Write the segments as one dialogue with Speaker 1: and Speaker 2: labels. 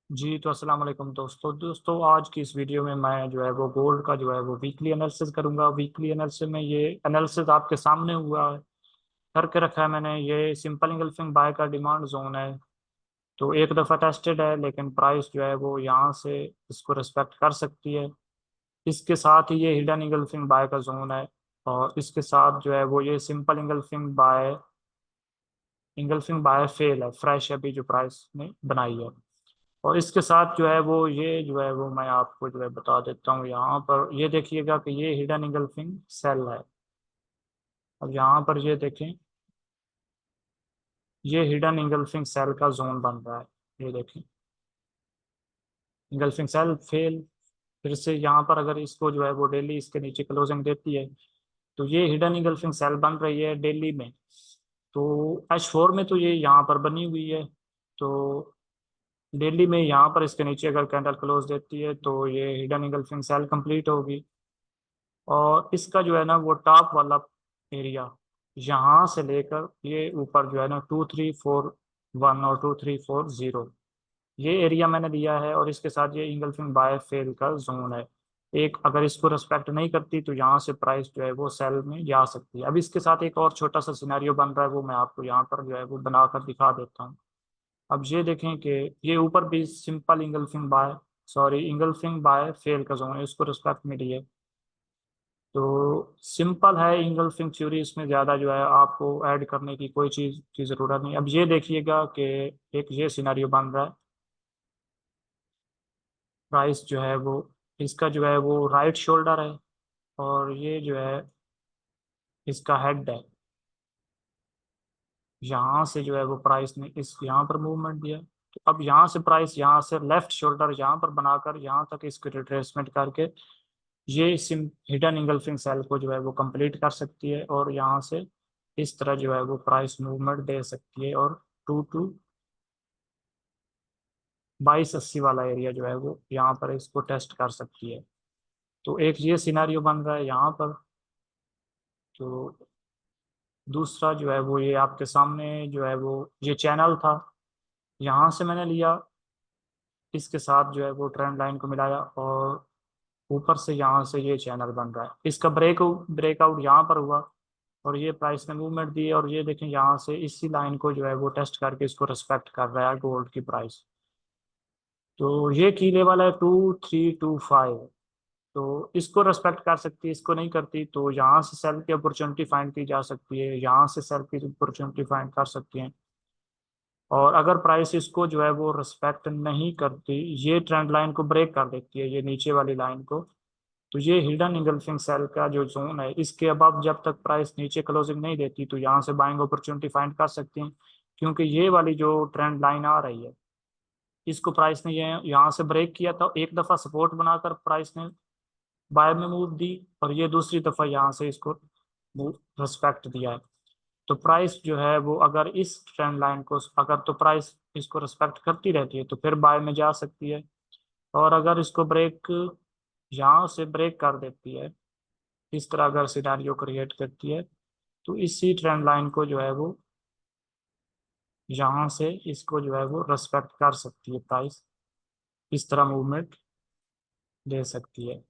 Speaker 1: जी तो अस्सलाम वालेकुम दोस्तों आज की इस वीडियो में मैं जो है वो गोल्ड का जो है वो वीकली एनालिसिस करूंगा। वीकली एनालिसिस में ये एनालिसिस आपके सामने हुआ है, करके रखा है मैंने। ये सिंपल इंगल्फिंग बाय का डिमांड जोन है, तो एक दफ़ा टेस्टेड है, लेकिन प्राइस जो है वो यहाँ से इसको रिस्पेक्ट कर सकती है। इसके साथ ही ये हिडन इंगल्फिंग बाय का जोन है, और इसके साथ जो है वो ये सिंपल इंगल्फिंग बाय फेल है, फ्रेश अभी जो प्राइस ने बनाई है। और इसके साथ जो है वो ये जो है वो मैं आपको जो है बता देता हूँ। यहाँ पर ये देखिएगा कि ये हिडन इंगल्फिंग सेल है। अब यहाँ पर ये देखें, ये हिडन इंगल्फिंग सेल का जोन बन रहा है। ये देखें, इंगल्फिंग सेल फेल। फिर से यहाँ पर अगर इसको जो है वो डेली इसके नीचे क्लोजिंग देती है, तो ये हिडन इंगल्फिंग सेल बन रही है डेली में। तो H4 में तो ये यहाँ पर बनी हुई है, तो डेली में यहाँ पर इसके नीचे अगर कैंडल क्लोज देती है तो ये हिडन इंगल्फिंग सेल कंप्लीट होगी। और इसका जो है ना वो टॉप वाला एरिया, यहाँ से लेकर ये ऊपर जो है ना 2341 और 2340, ये एरिया मैंने दिया है। और इसके साथ ये इंगल्फिंग बाय फेल का जोन है। एक अगर इसको रेस्पेक्ट नहीं करती तो यहाँ से प्राइस जो है वो सेल में जा सकती है। अब इसके साथ एक और छोटा सा सिनेरियो बन रहा है, वो मैं आपको यहाँ पर जो है वो बनाकर दिखा देता हूँ। अब ये देखें कि ये ऊपर भी सिंपल इंगल्फिंग बाय फेल का जोन है, इसको रिस्पेक्ट मिली है। तो सिंपल है इंगल्फिंग थ्योरी, इसमें ज़्यादा जो है आपको ऐड करने की कोई चीज़ की ज़रूरत नहीं। अब ये देखिएगा कि एक ये सिनेरियो बन रहा है। प्राइस जो है वो, इसका जो है वो राइट शोल्डर है, और ये जो है इसका हेड है। यहाँ से जो है वो प्राइस ने इस यहाँ पर मूवमेंट दिया, तो अब यहाँ से प्राइस यहाँ से लेफ्ट शोल्डर यहाँ पर बनाकर यहाँ तक इसको रिट्रेसमेंट करके ये सिम हिडन इंगल्फिंग सेल को जो है वो कंप्लीट कर सकती है। और यहाँ से इस तरह जो है वो प्राइस मूवमेंट दे सकती है, और 2280 वाला एरिया जो है वो यहाँ पर इसको टेस्ट कर सकती है। तो एक ये सिनारियो बन रहा है यहाँ पर। तो दूसरा जो है वो ये आपके सामने जो है वो ये चैनल था, यहाँ से मैंने लिया, इसके साथ जो है वो ट्रेंड लाइन को मिलाया, और ऊपर से यहाँ से ये चैनल बन रहा है। इसका ब्रेकआउट यहाँ पर हुआ, और ये प्राइस ने मूवमेंट दी, और ये देखें यहाँ से इसी लाइन को जो है वो टेस्ट करके इसको रिस्पेक्ट कर रहा है गोल्ड की प्राइस। तो ये की लेवल है 2325, तो इसको रेस्पेक्ट कर सकती है, इसको नहीं करती तो यहाँ से सेल की अपॉर्चुनिटी फाइंड की जा सकती है, यहाँ से सेल की अपॉर्चुनिटी फाइंड कर सकती हैं। और अगर प्राइस इसको जो है वो रिस्पेक्ट नहीं करती, ये ट्रेंड लाइन को ब्रेक कर देती है, ये नीचे वाली लाइन को, तो ये हिडन इंगल्फिंग सेल का जो जोन है, इसके अब जब तक प्राइस नीचे क्लोजिंग नहीं देती तो यहाँ से बाइंग अपॉर्चुनिटी फाइंड कर सकती हैं। क्योंकि ये वाली जो ट्रेंड लाइन आ रही है, इसको प्राइस ने ये यहाँ से ब्रेक किया था, एक दफा सपोर्ट बनाकर प्राइस ने बाय में मूव दी, और ये दूसरी दफा यहाँ से इसको रिस्पेक्ट दिया है। तो प्राइस जो है वो अगर इस ट्रेंड लाइन को अगर तो प्राइस इसको रिस्पेक्ट करती रहती है तो फिर बाय में जा सकती है। और अगर इसको ब्रेक यहाँ से ब्रेक कर देती है, इस तरह अगर सिनारियो क्रिएट करती है, तो इसी ट्रेंड लाइन को जो है वो यहाँ से इसको जो है वो रेस्पेक्ट कर सकती है प्राइस, इस तरह मूवमेंट दे सकती है।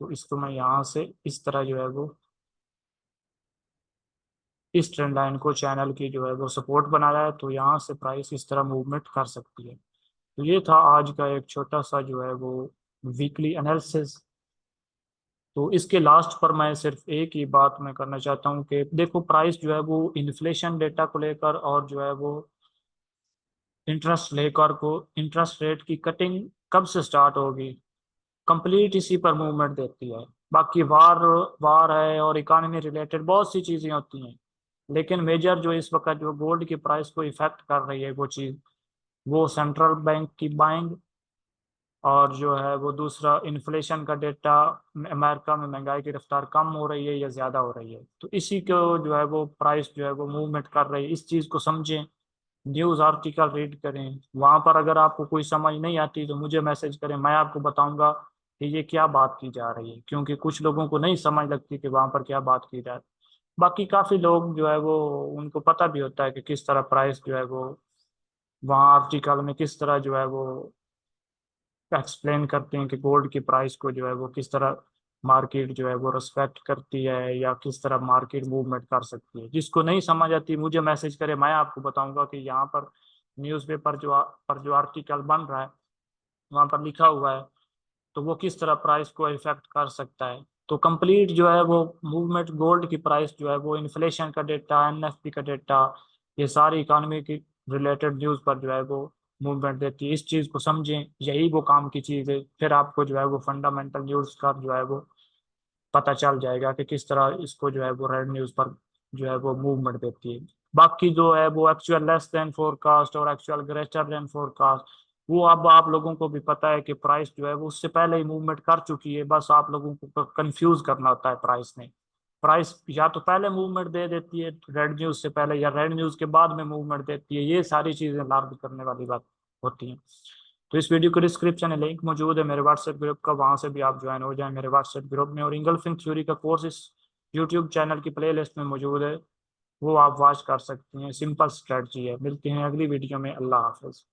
Speaker 1: तो इसको मैं यहाँ से इस तरह जो है वो इस ट्रेंड लाइन को चैनल की जो है वो सपोर्ट बनाया है, तो यहाँ से प्राइस इस तरह मूवमेंट कर सकती है। तो ये था आज का एक छोटा सा जो है वो वीकली एनालिसिस। तो इसके लास्ट पर मैं सिर्फ एक ही बात मैं करना चाहता हूँ कि देखो प्राइस जो है वो इन्फ्लेशन डेटा को लेकर, और जो है वो इंटरेस्ट रेट की कटिंग कब से स्टार्ट होगी, कंप्लीट इसी पर मूवमेंट देती है। बाकी वार वार है और इकोनॉमी रिलेटेड बहुत सी चीजें होती हैं, लेकिन मेजर जो इस वक्त जो गोल्ड की प्राइस को इफेक्ट कर रही है वो चीज, वो सेंट्रल बैंक की बाइंग, और जो है वो दूसरा इन्फ्लेशन का डेटा, अमेरिका में महंगाई की रफ्तार कम हो रही है या ज्यादा हो रही है, तो इसी को जो है वो प्राइस जो है वो मूवमेंट कर रही है। इस चीज को समझें, न्यूज आर्टिकल रीड करें, वहां पर अगर आपको कोई समझ नहीं आती तो मुझे मैसेज करें, मैं आपको बताऊंगा कि ये क्या बात की जा रही है, क्योंकि कुछ लोगों को नहीं समझ लगती कि वहां पर क्या बात की जाए। बाकी काफी लोग जो है वो उनको पता भी होता है कि किस तरह प्राइस जो है वो वहाँ आर्टिकल में किस तरह जो है वो एक्सप्लेन करते हैं कि गोल्ड की प्राइस को जो है वो किस तरह मार्केट जो है वो रिस्पेक्ट करती है या किस तरह मार्केट मूवमेंट कर सकती है। जिसको नहीं समझ आती मुझे मैसेज करे, मैं आपको बताऊंगा कि यहाँ पर न्यूज़पेपर पर जो आर्टिकल बन रहा है वहाँ पर लिखा हुआ है, तो वो किस तरह प्राइस को इफेक्ट कर सकता है। तो कंप्लीट जो है वो मूवमेंट गोल्ड की प्राइस जो है वो इन्फ्लेशन का डेटा, एनएफपी का डेटा, ये सारी इकोनॉमी की रिलेटेड न्यूज़ पर जो है वो मूवमेंट देती है। इस चीज़ को समझें, यही वो काम की चीज़ है। फिर आपको जो है वो फंडामेंटल न्यूज़ का जो है वो पता चल जाएगा कि किस तरह इसको जो है वो रेड न्यूज़ पर जो है वो मूवमेंट देती है। बाकी जो है वो एक्चुअल लेस देन फोरकास्ट और एक्चुअल ग्रेटर देन फोरकास्ट, वो अब आप लोगों को भी पता है कि प्राइस जो है वो उससे पहले ही मूवमेंट कर चुकी है, बस आप लोगों को कंफ्यूज करना होता है प्राइस ने। प्राइस या तो पहले मूवमेंट दे देती है रेड न्यूज से पहले, या रेड न्यूज के बाद में मूवमेंट देती है। ये सारी चीजें लर्न करने वाली बात होती हैं। तो इस वीडियो के डिस्क्रिप्शन में लिंक मौजूद है मेरे व्हाट्सएप ग्रुप का, वहां से भी आप ज्वाइन हो जाएं मेरे व्हाट्सएप ग्रुप में। और इंगल्फिंग थ्योरी का कोर्स इस यूट्यूब चैनल की प्लेलिस्ट में मौजूद है, वो आप वॉच कर सकती हैं। सिंपल स्ट्रेटजी है। मिलते हैं अगली वीडियो में। अल्लाह हाफिज।